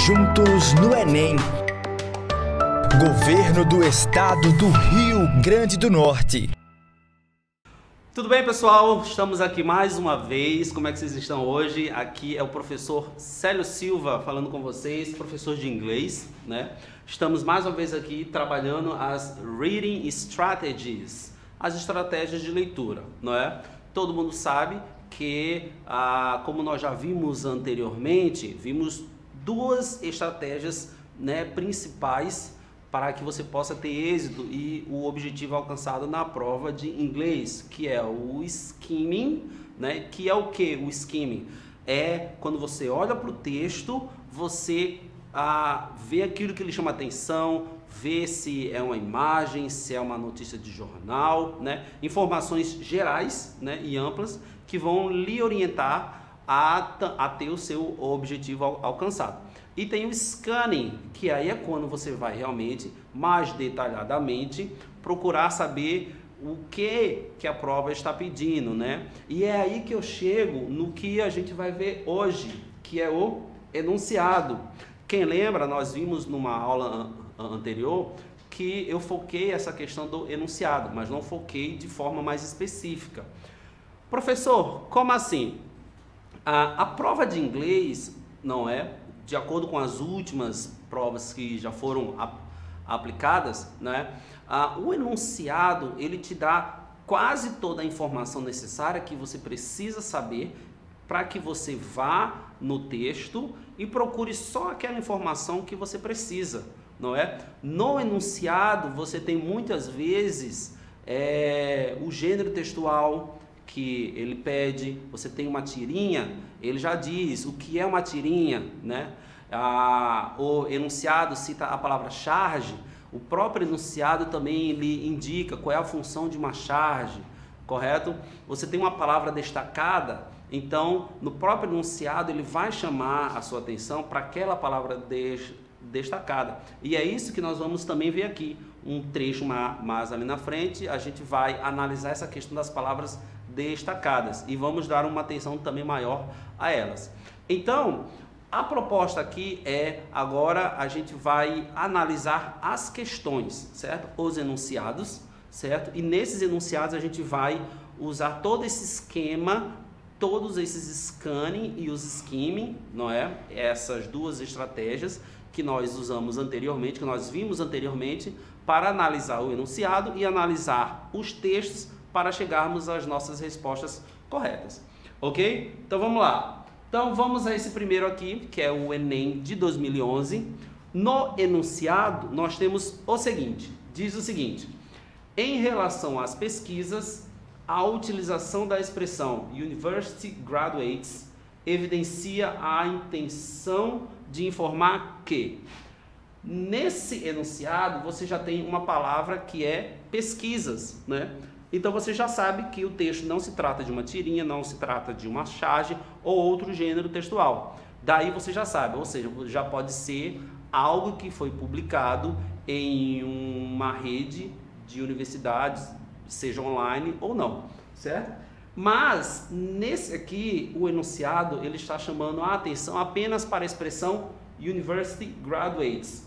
juntos no Enem. Governo do Estado do Rio Grande do Norte. Tudo bem, pessoal? Estamos aqui mais uma vez. Como é que vocês estão hoje? Aqui é o professor Célio Silva falando com vocês, professor de inglês, né? Estamos mais uma vez aqui trabalhando as Reading Strategies, as estratégias de leitura, não é? Todo mundo sabe que, como nós já vimos anteriormente, vimos duas estratégias, né, principais para que você possa ter êxito e o objetivo alcançado na prova de inglês, que é o skimming, né? Que é o que? O skimming é quando você olha para o texto, você vê aquilo que lhe chama atenção, vê se é uma imagem, se é uma notícia de jornal, né? Informações gerais, né, e amplas que vão lhe orientar a ter o seu objetivo alcançado. E tem o scanning, que aí é quando você vai realmente, mais detalhadamente, procurar saber o que a prova está pedindo, né? E é aí que eu chego no que a gente vai ver hoje, que é o enunciado. Quem lembra, nós vimos numa aula anterior que eu foquei essa questão do enunciado, mas não foquei de forma mais específica. Professor, como assim? A prova de inglês, não é? De acordo com as últimas provas que já foram aplicadas, né? O enunciado, ele te dá quase toda a informação necessária que você precisa saber para que você vá no texto e procure só aquela informação que você precisa, não é? No enunciado, você tem muitas vezes o gênero textual que ele pede, você tem uma tirinha, ele já diz o que é uma tirinha, né? O enunciado cita a palavra charge, o próprio enunciado também lhe indica qual é a função de uma charge, correto? Você tem uma palavra destacada, então no próprio enunciado ele vai chamar a sua atenção para aquela palavra destacada. E é isso que nós vamos também ver aqui, um trecho mais ali na frente, a gente vai analisar essa questão das palavras destacadas e vamos dar uma atenção também maior a elas. Então, a proposta aqui agora a gente vai analisar as questões, certo? Os enunciados, certo? E nesses enunciados a gente vai usar todo esse esquema, todos esses scanning e os skimming, não é? Essas duas estratégias que nós usamos anteriormente, que nós vimos anteriormente, para analisar o enunciado e analisar os textos para chegarmos às nossas respostas corretas, ok? Então vamos lá. Então vamos a esse primeiro aqui, que é o Enem de 2011. No enunciado nós temos o seguinte, diz o seguinte: em relação às pesquisas, a utilização da expressão University Graduates evidencia a intenção de informar que nesse enunciado você já tem uma palavra que é pesquisas, né? Então você já sabe que o texto não se trata de uma tirinha, não se trata de uma charge ou outro gênero textual. Daí você já sabe, ou seja, já pode ser algo que foi publicado em uma rede de universidades, seja online ou não, certo? Mas nesse aqui, o enunciado, ele está chamando a atenção apenas para a expressão University Graduates.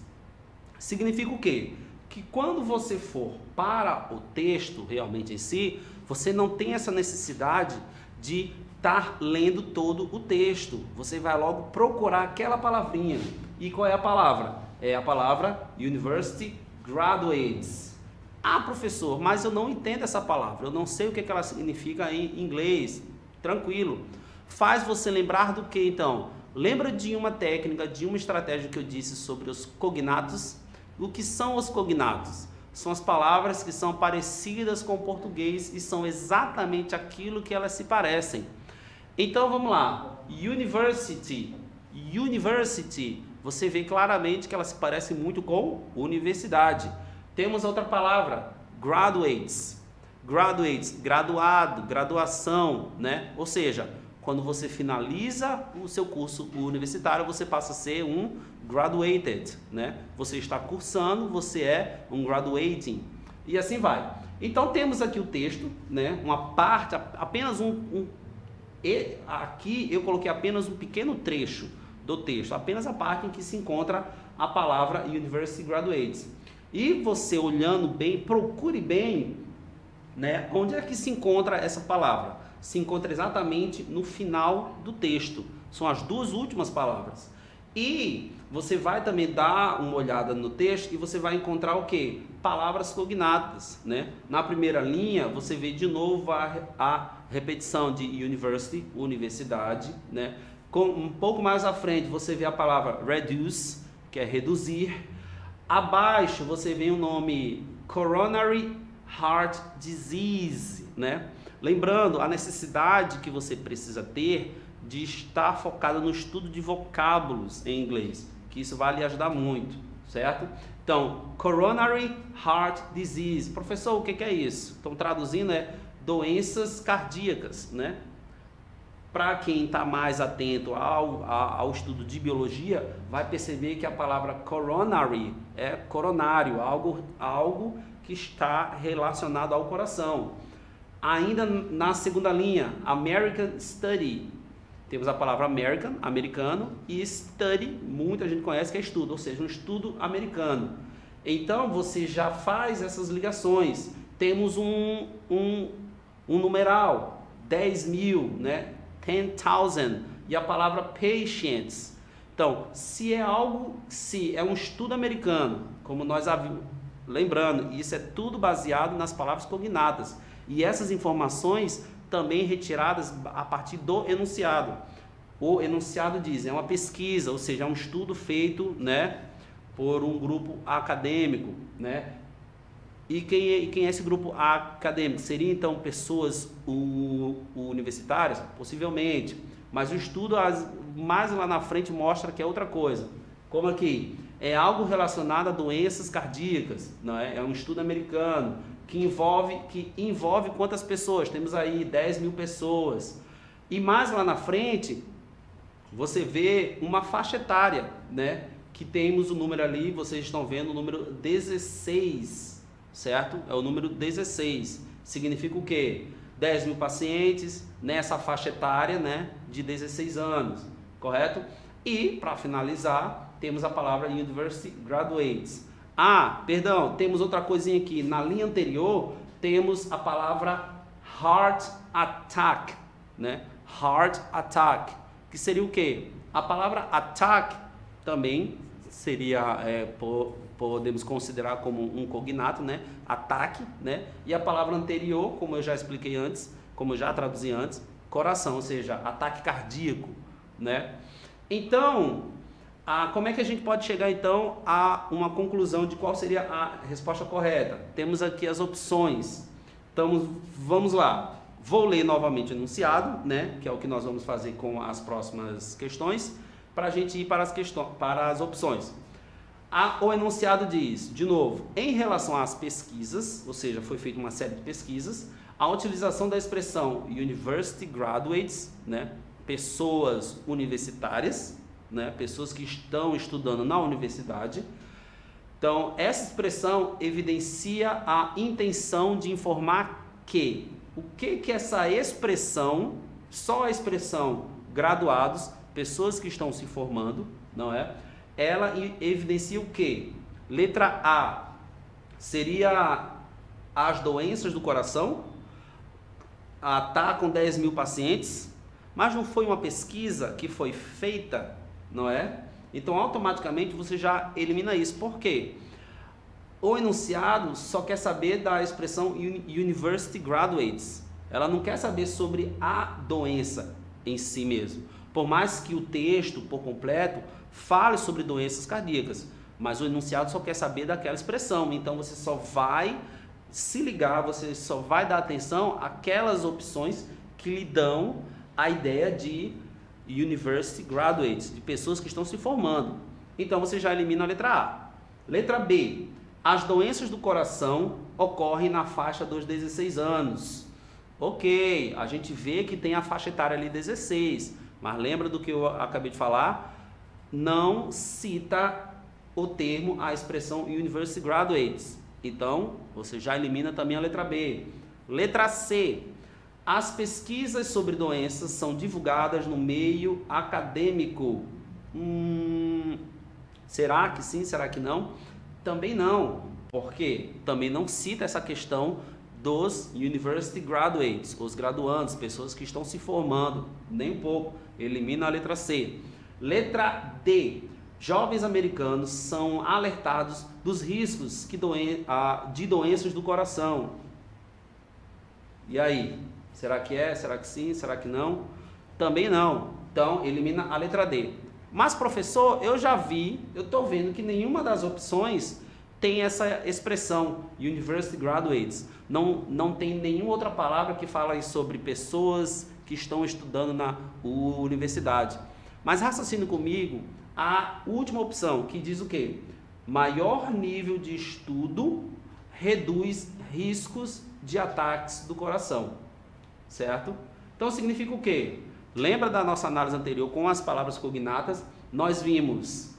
Significa o quê? Que quando você for para o texto realmente em si, você não tem essa necessidade de estar lendo todo o texto. Você vai logo procurar aquela palavrinha. E qual é a palavra? É a palavra University Graduates. Ah, professor, mas eu não entendo essa palavra. Eu não sei o que ela significa em inglês. Tranquilo. Faz você lembrar do que então? Lembra de uma técnica, de uma estratégia que eu disse sobre os cognatos? O que são os cognatos? São as palavras que são parecidas com o português e são exatamente aquilo que elas se parecem. Então vamos lá. University. University. Você vê claramente que ela se parece muito com universidade. Temos outra palavra. Graduates. Graduates. Graduado. Graduação, né? Ou seja, quando você finaliza o seu curso universitário, você passa a ser um graduated, né? Você está cursando, você é um graduating. E assim vai. Então temos aqui o texto, né? Uma parte, apenas aqui eu coloquei apenas um pequeno trecho do texto, apenas a parte em que se encontra a palavra University Graduates. E você olhando bem, procure bem, né, onde é que se encontra essa palavra. Se encontra exatamente no final do texto, são as duas últimas palavras. E você vai também dar uma olhada no texto e você vai encontrar o quê? Palavras cognatas, né? Na primeira linha você vê de novo a repetição de university, universidade, né? Um pouco mais à frente você vê a palavra reduce, que é reduzir. Abaixo você vê o nome coronary heart disease, né? Lembrando a necessidade que você precisa ter de estar focado no estudo de vocábulos em inglês, que isso vai lhe ajudar muito, certo? Então, coronary heart disease. Professor, o que é isso? Então, traduzindo é doenças cardíacas, né? Para quem está mais atento ao estudo de biologia, vai perceber que a palavra coronary é coronário, algo que está relacionado ao coração. Ainda na segunda linha, American Study. Temos a palavra American, americano, e study, muita gente conhece que é estudo, ou seja, um estudo americano. Então, você já faz essas ligações. Temos um numeral, 10.000, né? 10,000, e a palavra patients. Então, se é um estudo americano, como nós havíamos, lembrando, isso é tudo baseado nas palavras cognatas. E essas informações também retiradas a partir do enunciado. O enunciado diz, é uma pesquisa, ou seja, é um estudo feito, né, por um grupo acadêmico, né? E quem é esse grupo acadêmico? Seria então pessoas universitárias? Possivelmente, mas o estudo mais lá na frente mostra que é outra coisa. Como aqui, é algo relacionado a doenças cardíacas, não é? É um estudo americano que envolve quantas pessoas? Temos aí 10.000 pessoas. E mais lá na frente, você vê uma faixa etária, né? Que temos o número ali, vocês estão vendo o número 16, certo? É o número 16. Significa o quê? 10.000 pacientes nessa faixa etária, né? De 16 anos, correto? E, para finalizar, temos a palavra University Graduates. Temos outra coisinha aqui. Na linha anterior, temos a palavra Heart Attack, né? Heart Attack, que seria o quê? A palavra attack também seria, podemos considerar como um cognato, né? Ataque, né? E a palavra anterior, como eu já expliquei antes, como eu já traduzi antes, coração, ou seja, ataque cardíaco, né? Então, como é que a gente pode chegar então a uma conclusão de qual seria a resposta correta? Temos aqui as opções. Então, vamos lá. Vou ler novamente o enunciado, né? Que é o que nós vamos fazer com as próximas questões, para a gente ir para as opções. O enunciado diz, de novo, em relação às pesquisas, ou seja, foi feita uma série de pesquisas, a utilização da expressão University Graduates, né? Pessoas universitárias, né? Pessoas que estão estudando na universidade. Então, essa expressão evidencia a intenção de informar que o que essa expressão, só a expressão graduados, pessoas que estão se formando, não é? Ela evidencia o que? Letra A seria as doenças do coração, com 10.000 pacientes, mas não foi uma pesquisa que foi feita, não é? Então, automaticamente, você já elimina isso. Por quê? O enunciado só quer saber da expressão University Graduates. Ela não quer saber sobre a doença em si mesmo. Por mais que o texto, por completo, fale sobre doenças cardíacas, mas o enunciado só quer saber daquela expressão. Então, você só vai se ligar, você só vai dar atenção àquelas opções que lhe dão a ideia de University Graduates, de pessoas que estão se formando. Então, você já elimina a letra A. Letra B. As doenças do coração ocorrem na faixa dos 16 anos. Ok, a gente vê que tem a faixa etária ali 16, mas lembra do que eu acabei de falar? Não cita o termo, a expressão University Graduates. Então, você já elimina também a letra B. Letra C. As pesquisas sobre doenças são divulgadas no meio acadêmico. Será que sim? Será que não? Também não, porque também não cita essa questão dos University Graduates, os graduandos, pessoas que estão se formando, nem um pouco, elimina a letra C. Letra D, jovens americanos são alertados dos riscos de doenças do coração. E aí, será que é? Será que sim? Será que não? Também não, então elimina a letra D. Mas professor, eu estou vendo que nenhuma das opções tem essa expressão, University Graduates. Não tem nenhuma outra palavra que fala sobre pessoas que estão estudando na universidade. Mas raciocine comigo a última opção, que diz o quê? Maior nível de estudo reduz riscos de ataques do coração, certo? Então significa o quê? Lembra da nossa análise anterior com as palavras cognatas? Nós vimos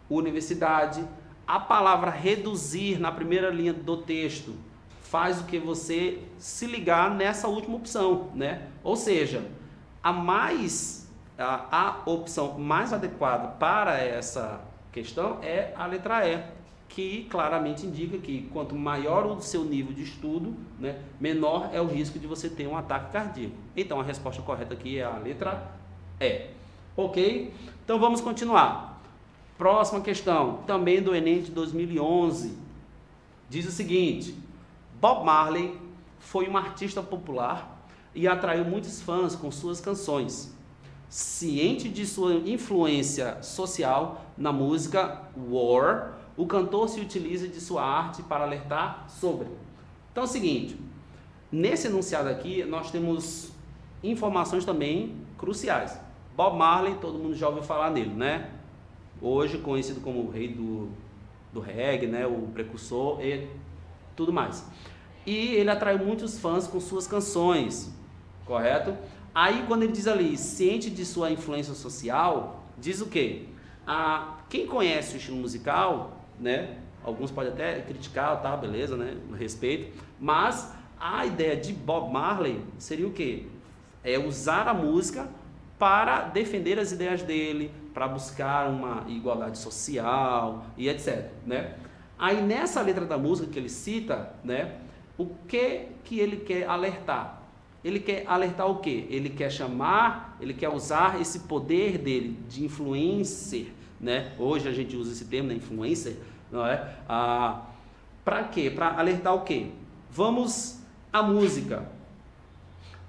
universidade. A palavra reduzir na primeira linha do texto faz o que você se ligar nessa última opção, né? Ou seja, a opção mais adequada para essa questão é a letra E, que claramente indica que quanto maior o seu nível de estudo, né, menor é o risco de você ter um ataque cardíaco. Então a resposta correta aqui é a letra E. Ok? Então vamos continuar. Próxima questão, também do Enem de 2011. Diz o seguinte: Bob Marley foi um artista popular e atraiu muitos fãs com suas canções. Ciente de sua influência social na música War, o cantor se utiliza de sua arte para alertar sobre. Então é o seguinte, nesse enunciado aqui nós temos informações também cruciais. Bob Marley, todo mundo já ouviu falar nele, né? Hoje conhecido como o rei do reggae, né? O precursor e tudo mais. E ele atraiu muitos fãs com suas canções, correto? Aí quando ele diz ali, ciente de sua influência social, diz o quê? Quem conhece o estilo musical, né? Alguns podem até criticar, tá, beleza, né? Respeito. Mas a ideia de Bob Marley seria o quê? É usar a música para defender as ideias dele, para buscar uma igualdade social e etc, né? Aí nessa letra da música que ele cita, né? O que ele quer alertar? Ele quer alertar o quê? Ele quer usar esse poder dele de influencer, né? Hoje a gente usa esse termo, né? Influencer, não é? Para quê? Para alertar o quê? Vamos à música.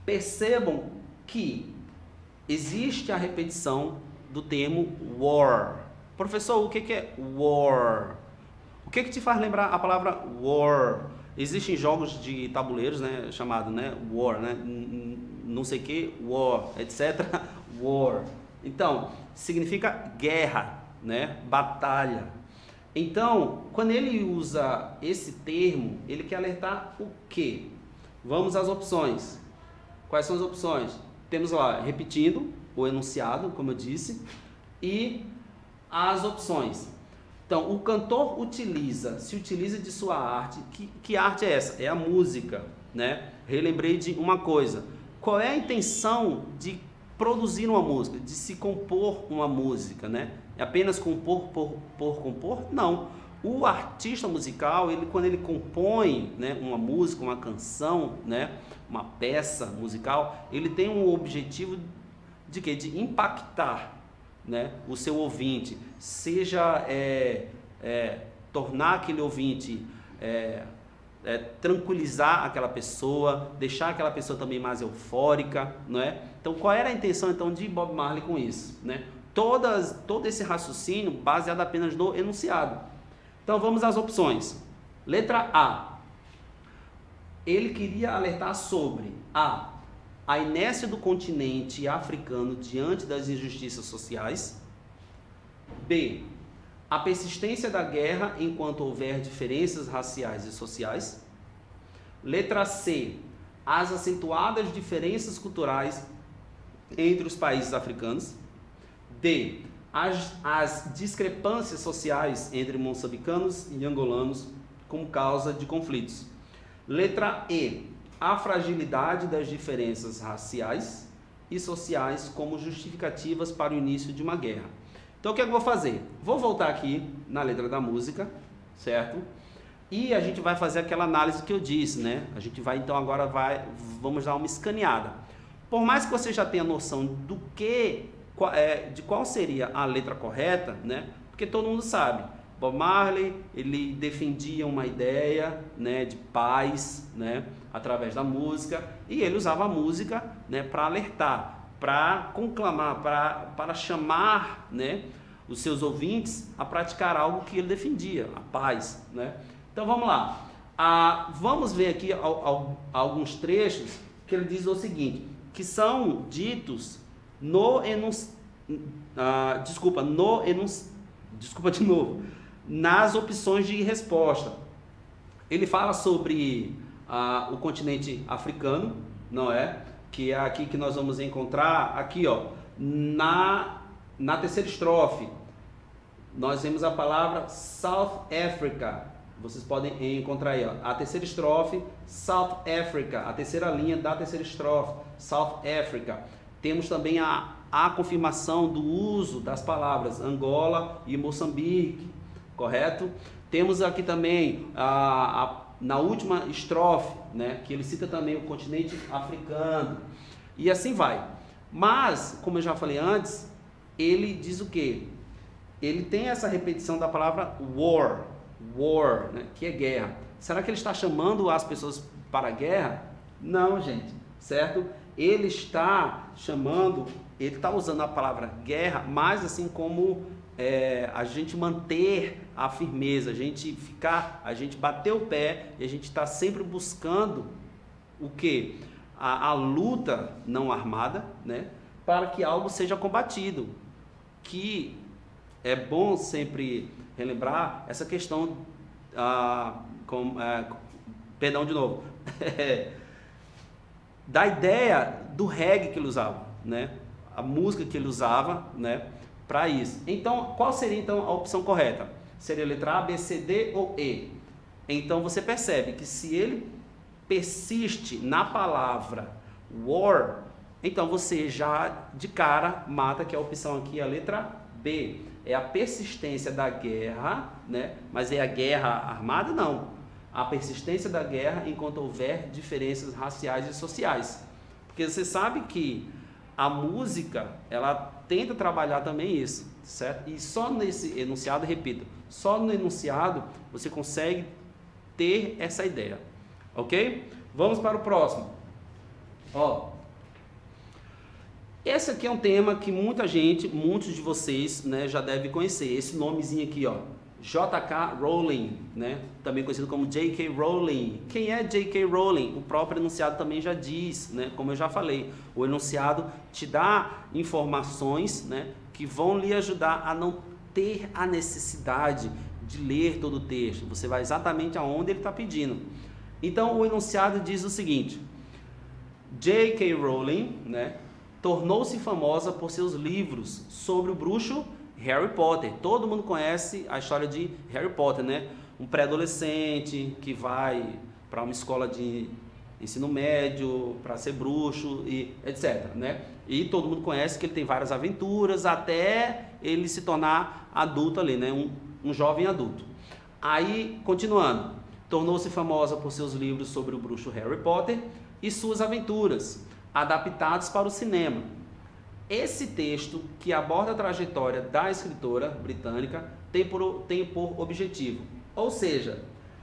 Percebam que existe a repetição do termo war. Professor, o que é war? O que te faz lembrar a palavra war? Existem jogos de tabuleiros, né, chamado, né, war, né, não sei que, war, etc. War. Então, significa guerra, né, batalha. Então, quando ele usa esse termo, ele quer alertar o quê? Vamos às opções. Quais são as opções? Temos lá, repetindo o enunciado, como eu disse, e as opções. Então, o cantor se utiliza de sua arte. Que arte é essa? É a música, né? Relembrei de uma coisa. Qual é a intenção de produzir uma música, de se compor uma música, né? É apenas compor por compor? Não. O artista musical, quando ele compõe, né, uma música, uma canção, né, uma peça musical, ele tem um objetivo de quê? De impactar, né, o seu ouvinte, seja tornar aquele ouvinte, tranquilizar aquela pessoa, deixar aquela pessoa também mais eufórica, não é? Então, qual era a intenção então de Bob Marley com isso, né? Todo esse raciocínio baseado apenas no enunciado. Então, vamos às opções. Letra A. Ele queria alertar sobre a inércia do continente africano diante das injustiças sociais. B. A persistência da guerra enquanto houver diferenças raciais e sociais. Letra C. As acentuadas diferenças culturais entre os países africanos. D. As discrepâncias sociais entre moçambicanos e angolanos como causa de conflitos. Letra E. A fragilidade das diferenças raciais. e sociais como justificativas para o início de uma guerra. Então o que é que eu vou fazer? Vou voltar aqui na letra da música, certo? E a gente vai fazer aquela análise que eu disse, né? A gente vai, então agora vamos dar uma escaneada. Por mais que você já tenha noção do que, de qual seria a letra correta, né? Porque todo mundo sabe, Bob Marley, ele defendia uma ideia, né, de paz, né, através da música, e ele usava a música, né, para alertar, para conclamar, para chamar, né, os seus ouvintes a praticar algo que ele defendia, a paz, né? Então vamos lá, vamos ver aqui alguns trechos que ele diz o seguinte, que são ditos nas opções de resposta. Ele fala sobre o continente africano, não é? Que é aqui que nós vamos encontrar, aqui ó, na terceira estrofe, nós vemos a palavra South Africa. Vocês podem encontrar aí, ó, a terceira estrofe, South Africa, a terceira linha da terceira estrofe, South Africa. Temos também a confirmação do uso das palavras Angola e Moçambique, correto? Temos aqui também na última estrofe, né, que ele cita também o continente africano, e assim vai. Mas, como eu já falei antes, ele diz o quê? Ele tem essa repetição da palavra war, né, que é guerra. Será que ele está chamando as pessoas para a guerra? Não, gente, certo? Ele está chamando, ele está usando a palavra guerra, mas assim como a gente manter a firmeza, a gente bater o pé e a gente está sempre buscando o quê? A luta não armada, né? Para que algo seja combatido. Que é bom sempre relembrar essa questão, perdão de novo, da ideia do reggae que ele usava, né? A música que ele usava, né? Para isso. Então, qual seria então a opção correta? Seria a letra A, B, C, D ou E? Então você percebe que se ele persiste na palavra war, então você já de cara mata que a opção aqui é a letra B. É a persistência da guerra, né? Mas é a guerra armada? Não. A persistência da guerra enquanto houver diferenças raciais e sociais. Porque você sabe que a música, ela tenta trabalhar também isso, certo? E só nesse enunciado, repito, só no enunciado você consegue ter essa ideia, ok? Vamos para o próximo. Ó, esse aqui é um tema que muitos de vocês, né, já devem conhecer. Esse nomezinho aqui, ó, J.K. Rowling, né, também conhecido como J.K. Rowling. Quem é J.K. Rowling? O próprio enunciado também já diz, né, como eu já falei. O enunciado te dá informações, né, que vão lhe ajudar a não ter a necessidade de ler todo o texto. Você vai exatamente aonde ele está pedindo. Então, o enunciado diz o seguinte: J.K. Rowling, né, tornou-se famosa por seus livros sobre o bruxo Harry Potter. Todo mundo conhece a história de Harry Potter, né? Um pré-adolescente que vai para uma escola de ensino médio para ser bruxo e etc, né? E todo mundo conhece que ele tem várias aventuras até ele se tornar adulto ali, né? Um jovem adulto. Aí, continuando, tornou-se famosa por seus livros sobre o bruxo Harry Potter e suas aventuras, adaptados para o cinema. Esse texto, que aborda a trajetória da escritora britânica, tem por objetivo, ou seja,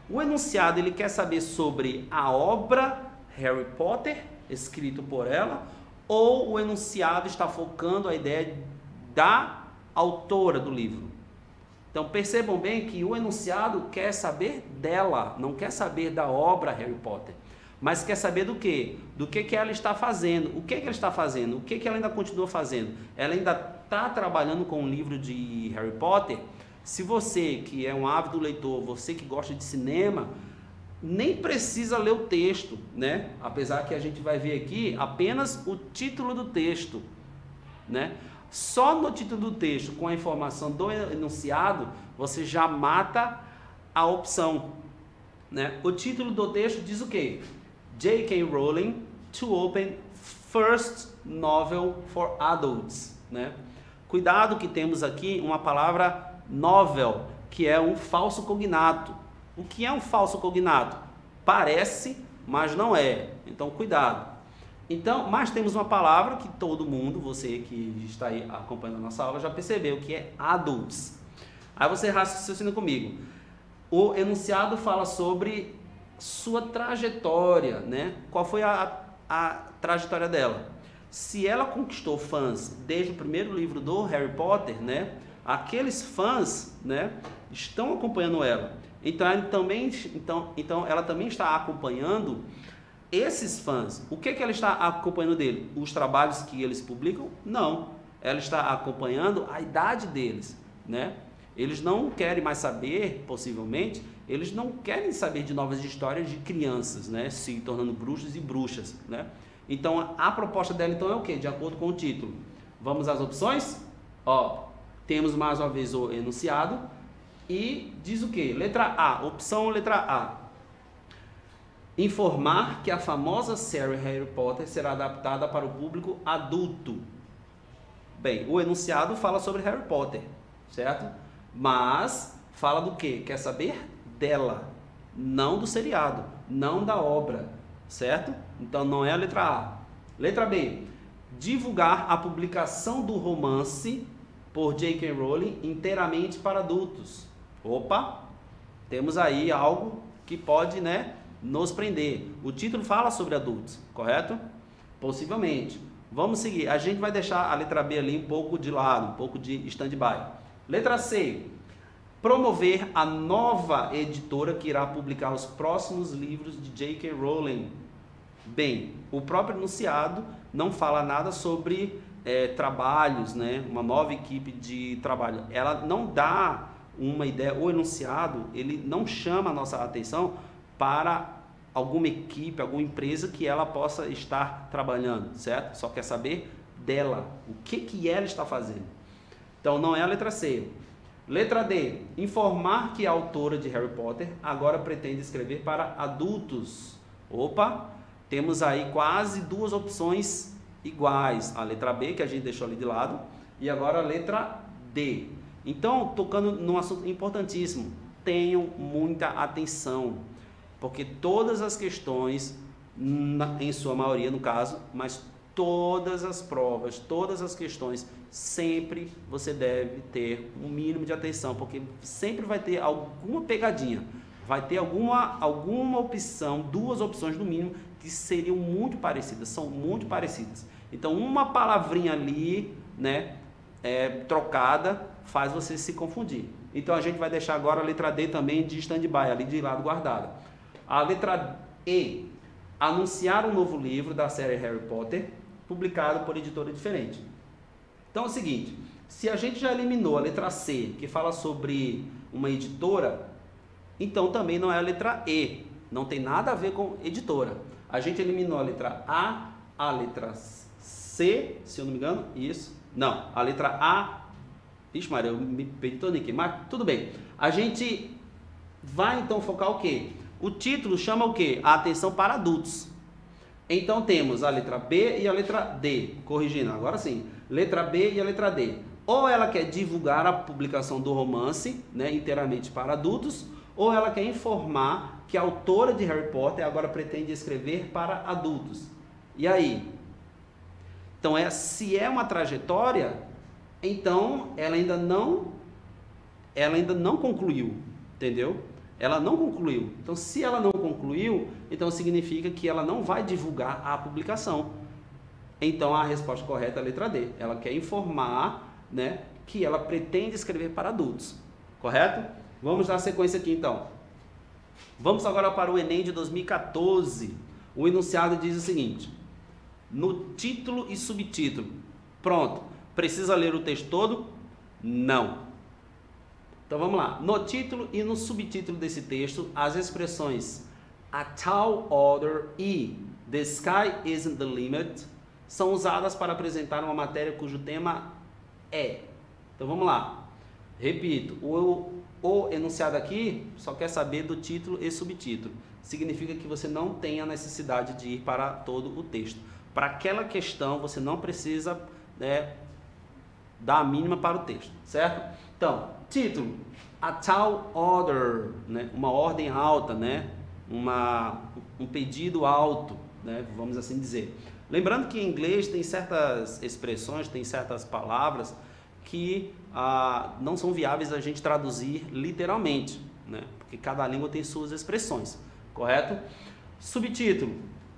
o enunciado ele quer saber sobre a obra Harry Potter, escrito por ela, ou o enunciado está focando a ideia da autora do livro. Então percebam bem que o enunciado quer saber dela, não quer saber da obra Harry Potter. Mas quer saber do quê? Do que ela está fazendo. O que ela está fazendo? O que ela ainda continua fazendo? Ela ainda está trabalhando com um livro de Harry Potter? Se você, que é um ávido leitor, você que gosta de cinema, nem precisa ler o texto, né? Apesar que a gente vai ver aqui apenas o título do texto, né? Só no título do texto, com a informação do enunciado, você já mata a opção, né? O título do texto diz o quê? J.K. Rowling to open first novel for adults, né? Cuidado que temos aqui uma palavra novel, que é um falso cognato. O que é um falso cognato? Parece, mas não é. Então, cuidado. Então, mas temos uma palavra que todo mundo, você que está aí acompanhando a nossa aula, já percebeu, que é adults. Aí você raciocina comigo. O enunciado fala sobre sua trajetória, né? Qual foi a trajetória dela? Se ela conquistou fãs desde o primeiro livro do Harry Potter, né? Aqueles fãs, né, estão acompanhando ela. Então ela também está acompanhando esses fãs. O que ela está acompanhando dele? Os trabalhos que eles publicam? Não. Ela está acompanhando a idade deles, né? Eles não querem mais saber, possivelmente, eles não querem saber de novas histórias de crianças, né, se tornando bruxos e bruxas, né? Então, a proposta dela, então, é o quê? De acordo com o título. Vamos às opções? Ó, temos mais uma vez o enunciado e diz o quê? Letra A, opção letra A. Informar que a famosa série Harry Potter será adaptada para o público adulto. Bem, o enunciado fala sobre Harry Potter, certo? Mas fala do quê? Quer saber dela, não do seriado, não da obra, certo? Então não é a letra A. Letra B. Divulgar a publicação do romance por J.K. Rowling inteiramente para adultos. Opa, temos aí algo que pode, né, nos prender. O título fala sobre adultos, correto? Possivelmente. Vamos seguir. A gente vai deixar a letra B ali um pouco de lado, um pouco de stand-by. Letra C. Promover a nova editora que irá publicar os próximos livros de J.K. Rowling. Bem, o próprio enunciado não fala nada sobre trabalhos, né? Uma nova equipe de trabalho. Ela não dá uma ideia, o enunciado, ele não chama a nossa atenção para alguma equipe, alguma empresa que ela possa estar trabalhando, certo? Só quer saber dela, o que ela está fazendo. Então não é a letra C. Letra D. Informar que a autora de Harry Potter agora pretende escrever para adultos. Opa, temos aí quase duas opções iguais. A letra B, que a gente deixou ali de lado, e agora a letra D. Então, tocando num assunto importantíssimo, tenham muita atenção, porque todas as questões, em sua maioria no caso, mas todas as provas, todas as questões, sempre você deve ter um mínimo de atenção, porque sempre vai ter alguma pegadinha, vai ter alguma opção, duas opções no mínimo, que seriam muito parecidas, são muito parecidas. Então, uma palavrinha ali, né, trocada, faz você se confundir. Então, a gente vai deixar agora a letra D também de stand-by, ali de lado guardada. A letra E, anunciar um novo livro da série Harry Potter, publicado por editora diferente. Então é o seguinte, se a gente já eliminou a letra C, que fala sobre uma editora, então também não é a letra E, não tem nada a ver com editora. A gente eliminou a letra A letra C, se eu não me engano, isso, não, a letra A, ixi Maria, eu me perdi todo aqui, mas tudo bem. A gente vai então focar o quê? O título chama o quê? A atenção para adultos. Então temos a letra B e a letra D, corrigindo, agora sim, letra B e a letra D. Ou ela quer divulgar a publicação do romance, né, inteiramente para adultos, ou ela quer informar que a autora de Harry Potter agora pretende escrever para adultos. E aí? Então, se é uma trajetória, então ela ainda não concluiu, entendeu? Ela não concluiu. Então, se ela não concluiu, então significa que ela não vai divulgar a publicação. Então, a resposta correta é a letra D. Ela quer informar, né, que ela pretende escrever para adultos. Correto? Vamos dar sequência aqui, então. Vamos agora para o Enem de 2014. O enunciado diz o seguinte: no título e subtítulo. Pronto. Precisa ler o texto todo? Não. Então vamos lá. No título e no subtítulo desse texto, as expressões a tall order e the sky isn't the limit são usadas para apresentar uma matéria cujo tema é. Então vamos lá. Repito, o enunciado aqui só quer saber do título e subtítulo. Significa que você não tem a necessidade de ir para todo o texto. Para aquela questão, você não precisa, né, dar a mínima para o texto, certo? Então, título, a tall order, né, uma ordem alta, né, um pedido alto, né, vamos assim dizer. Lembrando que em inglês tem certas expressões, tem certas palavras que não são viáveis a gente traduzir literalmente, né, porque cada língua tem suas expressões, correto? Subtítulo,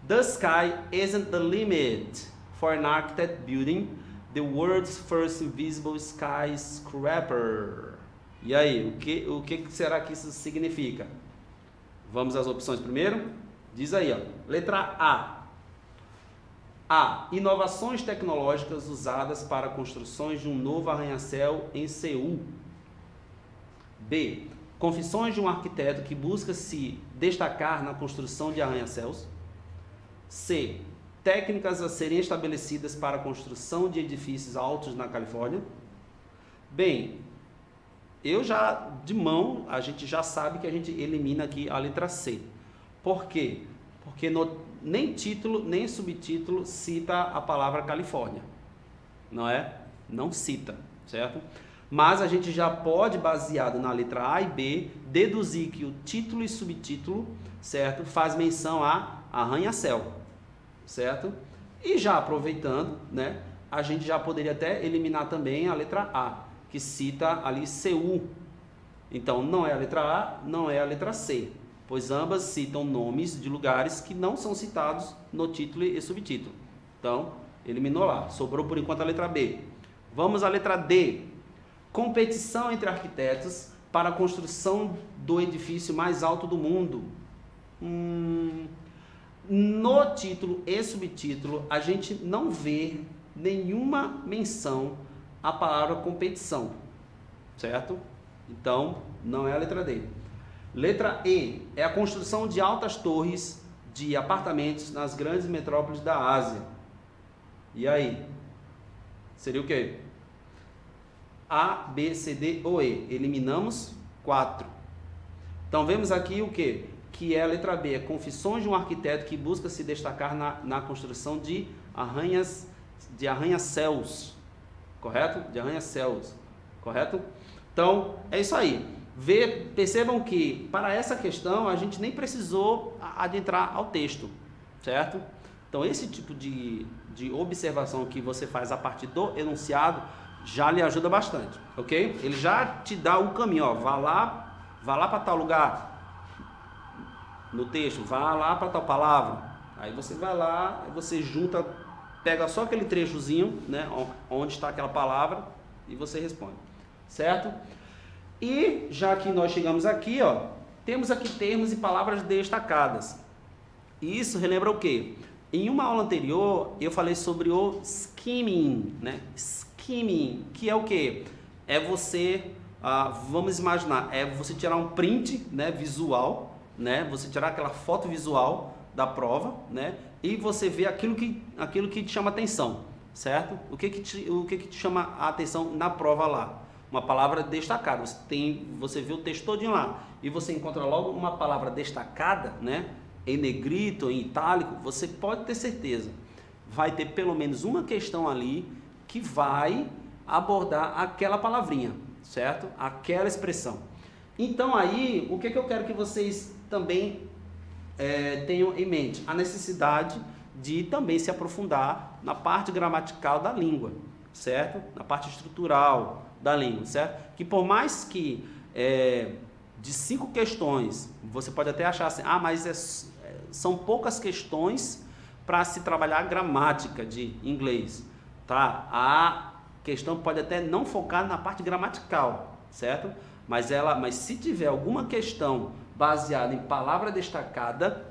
The sky isn't the limit for an architect building the world's first invisible skyscraper. E aí, o que será que isso significa? Vamos às opções primeiro? Diz aí, ó. Letra A. A. Inovações tecnológicas usadas para construções de um novo arranha-céu em Seul. B. Confissões de um arquiteto que busca se destacar na construção de arranha-céus. C. Técnicas a serem estabelecidas para a construção de edifícios altos na Califórnia. Bem, a gente já sabe que a gente elimina aqui a letra C. Por quê? Porque nem título, nem subtítulo cita a palavra Califórnia. Não é? Não cita, certo? Mas a gente já pode, baseado na letra A e B, deduzir que o título e subtítulo, certo, faz menção a arranha-céu, certo? E já aproveitando, né, a gente já poderia até eliminar também a letra A, que cita ali Seul. Então, não é a letra A, não é a letra C, pois ambas citam nomes de lugares que não são citados no título e subtítulo. Então, eliminou lá. Sobrou por enquanto a letra B. Vamos à letra D. Competição entre arquitetos para a construção do edifício mais alto do mundo. No título e subtítulo, a gente não vê nenhuma menção à palavra competição, certo? Então, não é a letra D. Letra E é a construção de altas torres de apartamentos nas grandes metrópoles da Ásia. E aí? Seria o quê? A, B, C, D ou E. Eliminamos 4. Então, vemos aqui o quê? Que é a letra B, é confissões de um arquiteto que busca se destacar na construção de arranha-céus, correto? De arranha-céus, correto? Então, é isso aí. Percebam que, para essa questão, a gente nem precisou adentrar ao texto, certo? Então, esse tipo de observação que você faz a partir do enunciado já lhe ajuda bastante, ok? Ele já te dá um caminho, ó, vá lá para tal lugar, no texto, vá lá para tal palavra, aí você vai lá, você junta, pega só aquele trechozinho, né, onde está aquela palavra e você responde, certo? E já que nós chegamos aqui, ó, temos aqui termos e palavras destacadas. Isso relembra o quê? Em uma aula anterior eu falei sobre o skimming, né? Skimming, que é o quê? É você, vamos imaginar, é você tirar um print, né, visual, né? Você tirar aquela foto visual da prova, né? E você vê aquilo que te chama atenção, certo? O que te chama a atenção na prova lá? Uma palavra destacada. Você vê o texto todinho lá e você encontra logo uma palavra destacada, né? Em negrito, em itálico, você pode ter certeza. Vai ter pelo menos uma questão ali que vai abordar aquela palavrinha, certo? Aquela expressão. Então aí, o que eu quero que vocês também tenham em mente? A necessidade de também se aprofundar na parte gramatical da língua, certo? Na parte estrutural da língua, certo? Que por mais que de 5 questões, você pode até achar assim, mas são poucas questões para se trabalhar a gramática de inglês, tá? A questão pode até não focar na parte gramatical, certo? Mas se tiver alguma questão baseada em palavra destacada,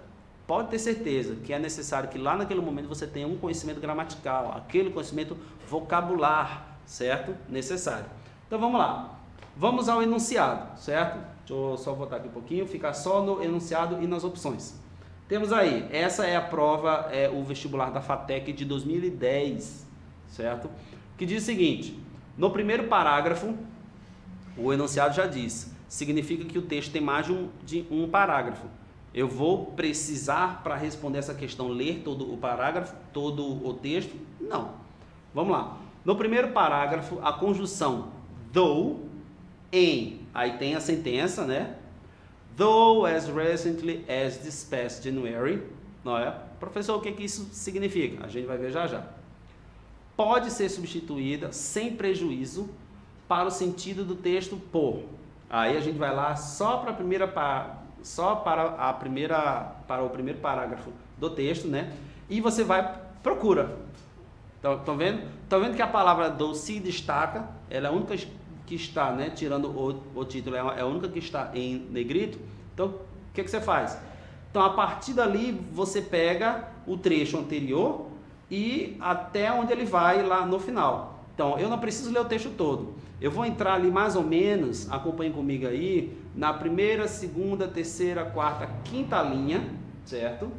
pode ter certeza que é necessário que lá naquele momento você tenha um conhecimento gramatical, aquele conhecimento vocabular, certo? Necessário. Então vamos lá. Vamos ao enunciado, certo? Deixa eu só voltar aqui um pouquinho, ficar só no enunciado e nas opções. Temos aí, essa é a prova, o vestibular da FATEC de 2010, certo? Que diz o seguinte: no primeiro parágrafo, o enunciado já diz, significa que o texto tem mais de um parágrafo. Eu vou precisar, para responder essa questão, ler todo o parágrafo, todo o texto? Não. Vamos lá. No primeiro parágrafo, a conjunção though, em, aí tem a sentença, né? Though as recently as this past January, não é? Professor, o que isso significa? A gente vai ver já já. Pode ser substituída sem prejuízo para o sentido do texto por. Aí a gente vai lá só para o primeiro parágrafo do texto, né? E você procura. Estão vendo? Estão vendo que a palavra do se destaca, ela é a única que está, né? Tirando o título, é a única que está em negrito. Então, o que você faz? Então, a partir dali, você pega o trecho anterior e até onde ele vai lá no final. Então, eu não preciso ler o texto todo. Eu vou entrar ali mais ou menos, acompanhe comigo aí, na primeira, segunda, terceira, quarta, quinta linha, certo?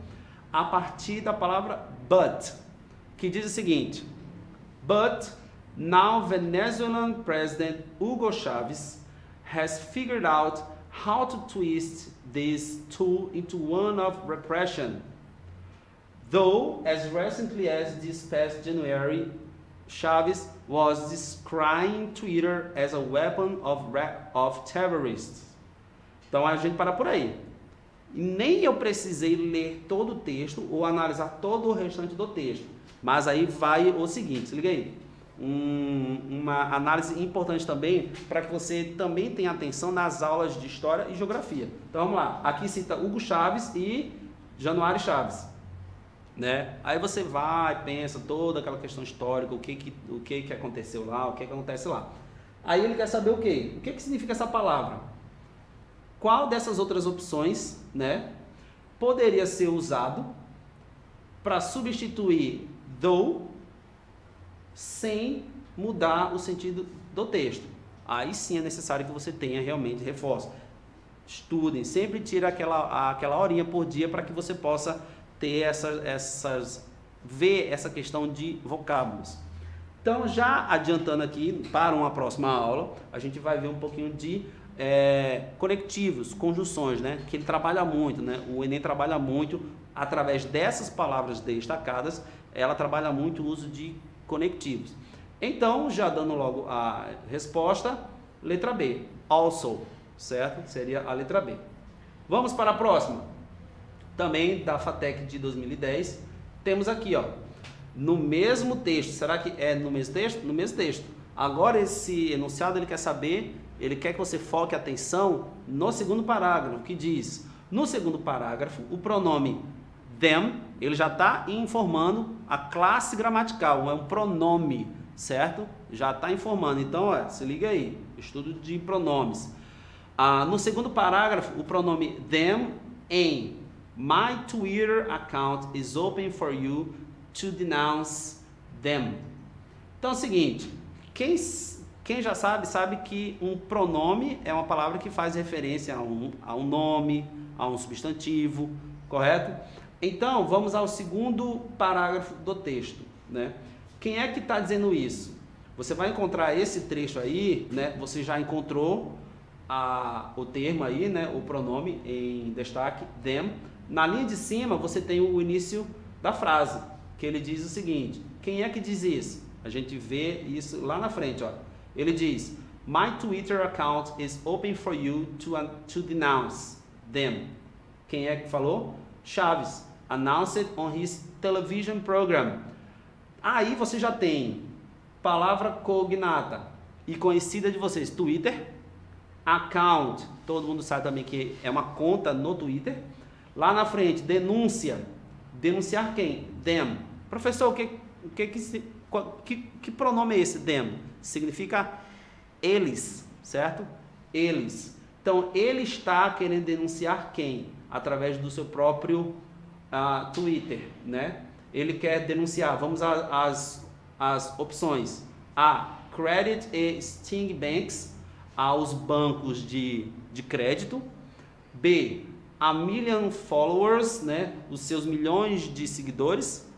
A partir da palavra but, que diz o seguinte: But now Venezuelan President Hugo Chavez has figured out how to twist this tool into one of repression. Though, as recently as this past January, Chavez was descrying Twitter as a weapon of terrorists. Então a gente para por aí. E nem eu precisei ler todo o texto ou analisar todo o restante do texto. Mas aí vai o seguinte, se liga aí. Uma análise importante também, para que você também tenha atenção nas aulas de História e Geografia. Então vamos lá, aqui cita Hugo Chavez e Januário Chaves, né? Aí você vai, pensa toda aquela questão histórica, o que aconteceu lá, o que acontece lá. Aí ele quer saber o quê? O que significa essa palavra? Qual dessas outras opções, né, poderia ser usado para substituir though sem mudar o sentido do texto? Aí sim é necessário que você tenha realmente reforço. Estudem, sempre tira aquela horinha por dia para que você possa ter ver essa questão de vocábulos. Então, já adiantando aqui para uma próxima aula, a gente vai ver um pouquinho de conectivos, conjunções, né? Que ele trabalha muito, né? O Enem trabalha muito através dessas palavras destacadas, ela trabalha muito o uso de conectivos. Então, já dando logo a resposta, letra B, also, certo? Seria a letra B. Vamos para a próxima. Também da FATEC de 2010, temos aqui, ó, no mesmo texto. Será que é no mesmo texto? No mesmo texto. Agora esse enunciado ele quer saber, ele quer que você foque a atenção no segundo parágrafo, que diz, no segundo parágrafo, o pronome them, ele já está informando a classe gramatical, é um pronome, certo? Já está informando. Então, se liga aí, estudo de pronomes. No segundo parágrafo, o pronome them em my Twitter account is open for you to denounce them. Então é o seguinte, quem já sabe que um pronome é uma palavra que faz referência a um nome, a um substantivo, correto? Então, vamos ao segundo parágrafo do texto, né? Quem é que está dizendo isso? Você vai encontrar esse trecho aí, né? Você já encontrou o termo aí, né? O pronome em destaque, them. Na linha de cima, você tem o início da frase, que ele diz o seguinte, quem é que diz isso? A gente vê isso lá na frente, ó. Ele diz, my Twitter account is open for you to denounce them. Quem é que falou? Chaves, announced on his television program. Aí você já tem palavra cognata e conhecida de vocês, Twitter, account, todo mundo sabe também que é uma conta no Twitter. Lá na frente, denúncia, denunciar quem? Them. Professor, que pronome é esse, them? Significa eles, certo? Eles. Então, ele está querendo denunciar quem? Através do seu próprio Twitter, né? Ele quer denunciar, vamos às opções. A, credit e sting banks, aos bancos de crédito. B, a million followers, né? Os seus milhões de seguidores.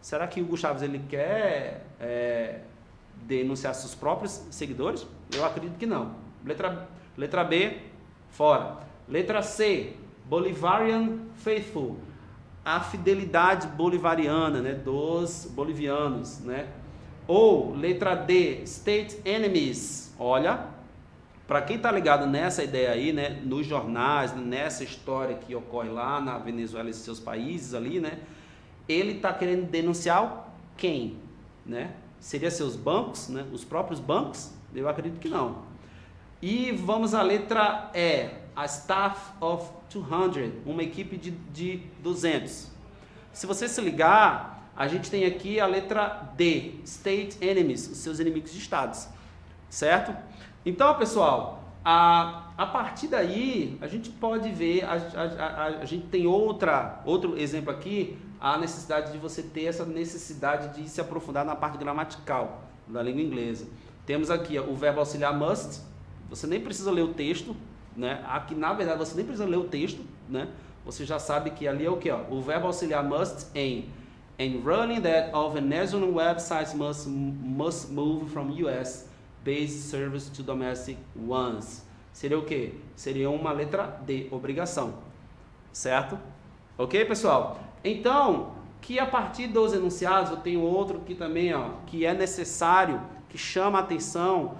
Será que o Hugo Chavez ele quer denunciar seus próprios seguidores? Eu acredito que não. Letra B, fora. Letra C, Bolivarian Faithful, a fidelidade bolivariana, né, dos bolivianos, né? Ou letra D, State Enemies. Olha, para quem tá ligado nessa ideia aí, né, nos jornais, nessa história que ocorre lá na Venezuela e seus países ali, né, ele tá querendo denunciar quem, né? Seria seus bancos, né? Os próprios bancos? Eu acredito que não. E vamos à letra E, a staff of 200, uma equipe de 200. Se você se ligar, a gente tem aqui a letra D, state enemies, os seus inimigos de estados, certo? Então, pessoal, a partir daí, a gente pode ver, a gente tem outro exemplo aqui, a necessidade de você ter essa necessidade de se aprofundar na parte gramatical da língua inglesa. Temos aqui o verbo auxiliar must, você nem precisa ler o texto, né? Aqui, na verdade, você nem precisa ler o texto, né? Você já sabe que ali é o que? O verbo auxiliar must em running that all Venezuelan websites must move from US-based service to domestic ones. Seria o que? Seria uma letra D, obrigação, certo? Ok, pessoal? Então, que a partir dos enunciados, eu tenho outro aqui também, ó, que é necessário, que chama a atenção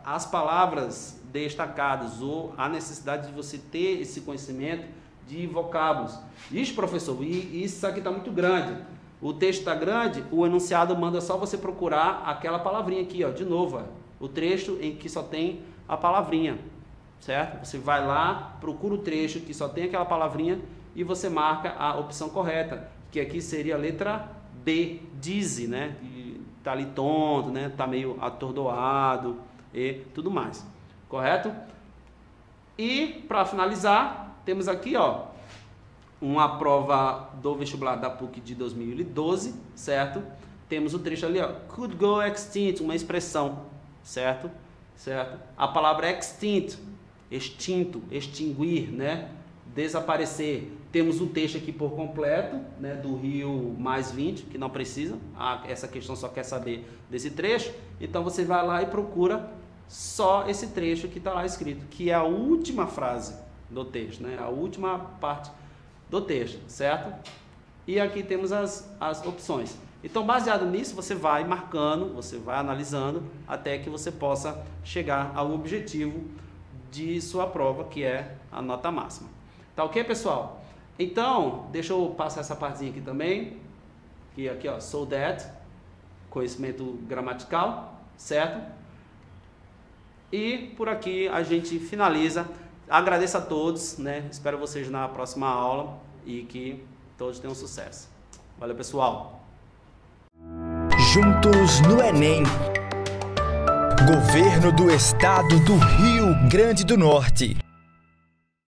as palavras destacadas, ou a necessidade de você ter esse conhecimento de vocábulos. Ixi, professor, isso aqui está muito grande. O texto está grande, o enunciado manda só você procurar aquela palavrinha aqui, ó, de novo, ó, o trecho em que só tem a palavrinha, certo? Você vai lá, procura o trecho que só tem aquela palavrinha e você marca a opção correta, que aqui seria a letra B, dizzy, né? Tá ali tonto, né? Tá meio atordoado e tudo mais, correto? E para finalizar, temos aqui, ó, uma prova do vestibular da PUC de 2012, certo? Temos o trecho ali, ó, could go extinct, uma expressão, certo? Certo? A palavra extinct, extinto, extinguir, né? Desaparecer. Temos o texto aqui por completo, né, do Rio mais 20, que não precisa, essa questão só quer saber desse trecho, então você vai lá e procura só esse trecho que está lá escrito, que é a última frase do texto, né, a última parte do texto, certo? E aqui temos as opções. Então, baseado nisso, você vai marcando, você vai analisando, até que você possa chegar ao objetivo de sua prova, que é a nota máxima. Tá ok, pessoal? Então, deixa eu passar essa partezinha aqui também, que aqui, ó, so that, conhecimento gramatical, certo? E por aqui a gente finaliza. Agradeço a todos, né? Espero vocês na próxima aula e que todos tenham sucesso. Valeu, pessoal! Juntos no Enem. Governo do Estado do Rio Grande do Norte.